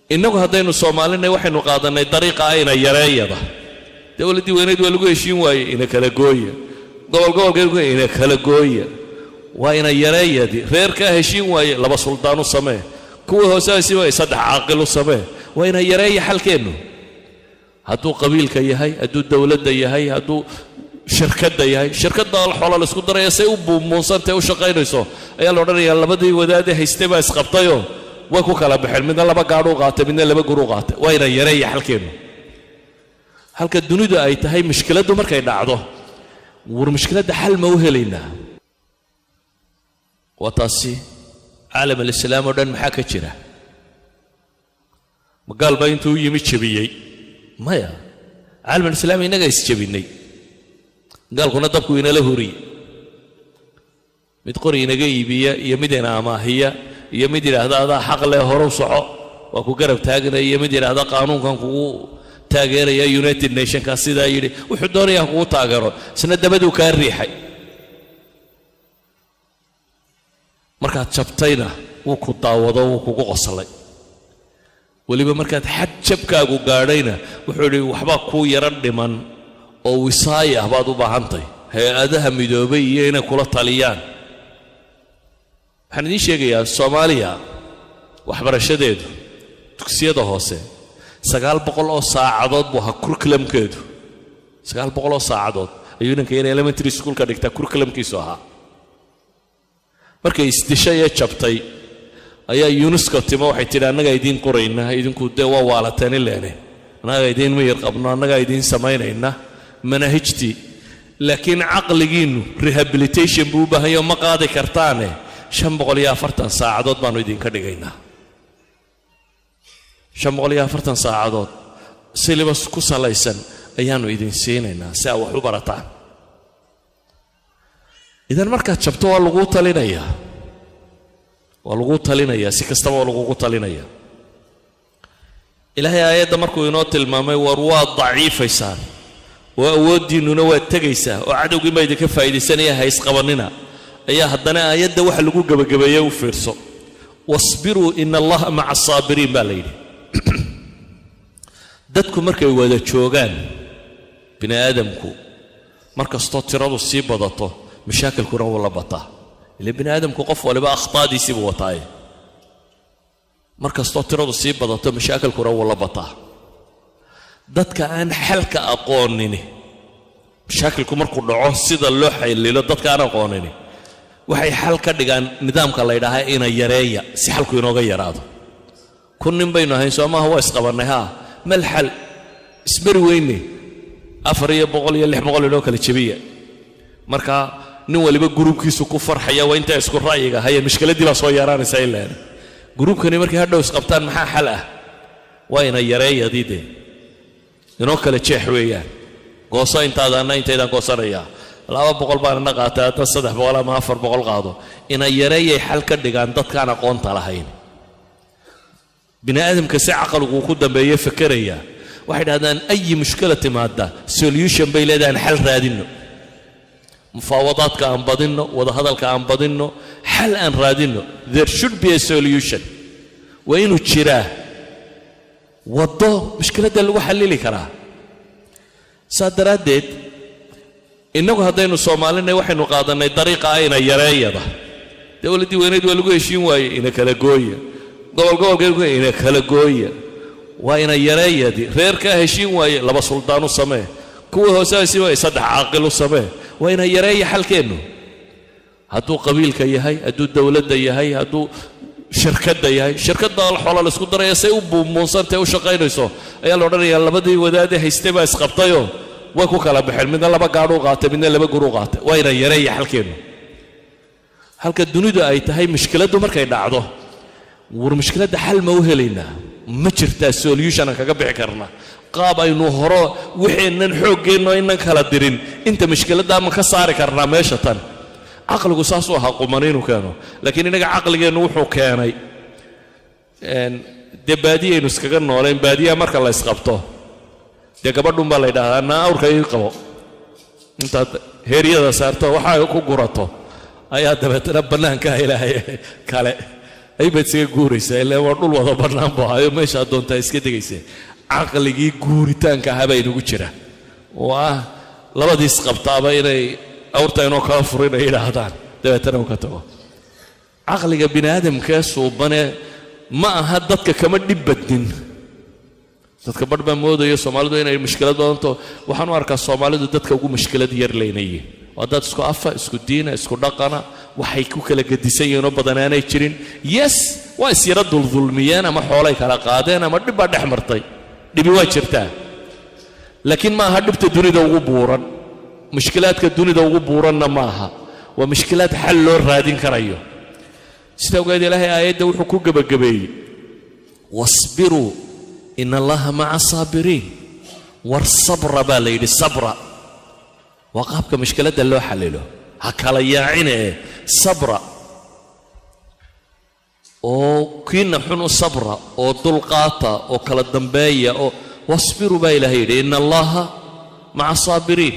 innagu haddaynu Soomaalina waxaynu qaadanay dariiqa ayna yareeyada dawladii weyneed waa lagu heshiin waayay ina kala gooya gobolkeedu ina kala gooya waa ina yareeyadi reerka heshiin waayay laba sultaan u samee kuwa hoosaasi waa saddex caaqil u samee waa ina yareeya xalkeenu hadduu qabiilka yahay hadduu dawladda yahay hadduu shirkadda yahay shirkadda xoolo la isku daraya say u buumuunsantay u shaqaynayso ayaa la odhanayaa labadii wadaadee haystay baa isqabtayoo way ku kala baxeen midna laba gaadh u qaatay midna laba gur u qaatay waa ina yareeya xalkeenu halka dunidu ay tahay mushkiladdu markay dhacdo war mushkiladda xal ma u helaynaa waa taasi caalam alislaam oo dhan maxaa ka jira magaal baa intuu yimi jabiyey maya caalam alislaam inaga isjabinay gaalkuna dabku inala huriyey mid qori inaga iibiya iyo mid ina amaahiya iyo mid yidhaahda adaa xaq leh horow soco waa ku garab taaganaya iyo mid yidhaahda qaanuunkan kugu taageeraya United Nationka sidaa yidhi wuxuu doonayaa kugu taageero isna dabaduu kaa riixay markaad jabtayna wuu ku daawado wuu kugu qoslay waliba markaad xad jabkaagu gaadhayna wuxuu yidhi waxbaa kuu yaran dhiman oo wisaaya baad u baahantay hay-adaha midoobay iyo inay kula taliyaan waxaan idiin sheegayaa Soomaaliya waxbarashadeedu dugsiyada hoose 900 oo saacadood buu ahaa curriculumkeedu 900 oo saacadood ayuu ninka in elementary school ka dhigta curriculumkiisu ahaa markay isdishay ee jabtay ayaa UNESCO timo waxay tidhi annaga idiin qoraynaa idinku dee waa waalateen ileene annaga idiin miyir qabno annaga idiin samaynayna manahijtii laakiin caqligiinnu rehabilitation buu u baahan yahay ma qaadi kartaane 540 saacadood baanu idinka dhigaynaa 540 saacadood syllabus ku salaysan ayaanu idin siinaynaa si aad wax u barataan idan markaad jabto waa lagu talinayaa si kastaba waa lagu talinayaa ilaahay aayadda markuu inoo tilmaamay war waa daciifaysaan oo awoodiinuna waa tegaysaa oo cadowgii ma idinka faa'iidaysanaya ha isqabanina ayaa haddana aayadda waxa lagu gabagabeeyay u fiirso wasbiruu ina allaha maca asaabiriin baa la yidhi dadku markay wada joogaan bini aadamku markastoo tiradu sii badato mashaakilkuna wuu la bataa ilaa bini aadamku qof waliba akhtaadiisii buu wataaye markastoo tiradu sii badato mashaakilkuna wuu la bataa dadka aan xalka aqoonini mashaakilku markuu dhaco sida loo xalilo dadka aan aqoonini waxay xal ka dhigaan nidaamka la yidhaahaa ina yareeya si xalku inooga yaraado kun nin baynu ahayn Soomaha waa isqabannay mal xal isbari weyne 400 iyo 600 inoo kala jabiya marka nin waliba groupkiisu ku farxaya waa inta isku ra'yiga haya mushkiladii baa soo yaraanaysa ilaa groupkani markay hadhow isqabtaan maxaa xal ah waa ina yareeyadide inoo kala jeex weeyaan gooso intaadana intaydan goosanaya 200 baan na qaataa 300 ama 400 qaado ina yareeyay xal ka dhigaan dadkaan aqoonta lahayn bini aadamka si aqalku ku dambeeyay fikiraya waxay dhahdaan ay mushkilad timaada solution bay leedahay xal raadino mufaawadaadka aan badino wada hadalka aan badino xal aan raadino there should be a solution wa inuu jiraa wado mushkiladda lagu xalili karaa saadaradeed innagu haddaynu Soomaalina waxaynu qaadanay dariiqa ayna yareeyada dawladii weyneed waa lagu heshiin waayay ina kala gooya gobolkeedu ina kala gooya waa ina yareeyadi reerka heshiin waayay laba sultaan u samee kuwa hoosaasi waa saddex caaqil u samee waa ina yareeya xalkeenu hadduu qabiilka yahay hadduu dawladda yahay hadduu shirkadda yahay shirkadda xoolo la isku daraya say u buumuunsantay u shaqaynayso ayaa la odhanayaa labadii wadaadee haystay baa isqabtayoo way ku kala baxeen midna laba gaadh u qaatay midna laba gur u qaatay waa ina yareeya xalkeenu halka dunidu ay tahay mushkiladdu markay dhacdo war mushkiladda xal ma u helaynaa ma jirtaa solution aan kaga bixi karnaa qaab aynu horo wixeenan xooggeeno inaan kala dirin inta mushkiladda ma ka saari karnaa meesha tan aqligu saas u ahaa qumaniinu keeno laakiin inaga aqligeenu wuxuu keenay de baadiyaynu iskaga nooleen baadiyaha marka la isqabto dee gabadhun baa la yidhaahdaa naa awrka ii qabo intaad heeryada saarto waxaa ku gurato ayaa dabeetana bannaanka ilaahay kale ay baad isaga guuraysaa ilaa waa dhul wada bannaan buu ahayo meeshaa doontaa iska degaysa caqligii guuritaanka ahaa inagu jira oo ah labadiis qabtaaba inay awrta inoo kala furin ay yidhaahdaan dabeetana uu ka tago caqliga bini aadamka suubane ma aha dadka kama dhib badnin dadka badh baa moodaya soomaalidu inay mushkilad badanto waxaan u arkaa soomaalidu dadka ugu mushkilad yar leynayeen waa dad isku afa isku diina isku dhaqana waxay ku kala gedisan yihiin oo badanaanay jirin yes waa isyara duldulmiyeen ama xoolay kala qaadeen ama dhib baa dhex martay dhibi waa jirtaa laakiin ma aha dhibta dunida ugu buuran mushkilaadka dunida ugu buuranna ma aha waa mushkilaad xal loo raadin karayo sida ogeed ilaahay aayadda wuxuu ku gabagabeeyey wasbiruu ina allaha maca saabiriin war sabra baa la yidhi sabra waa qaabka mushkiladda loo xallilo ha kala yaacine sabra oo kiina xun u sabra oo dulqaata oo kala dambeeya oo wasbiruu baa ilaahay yidhi ina allaha maca saabiriin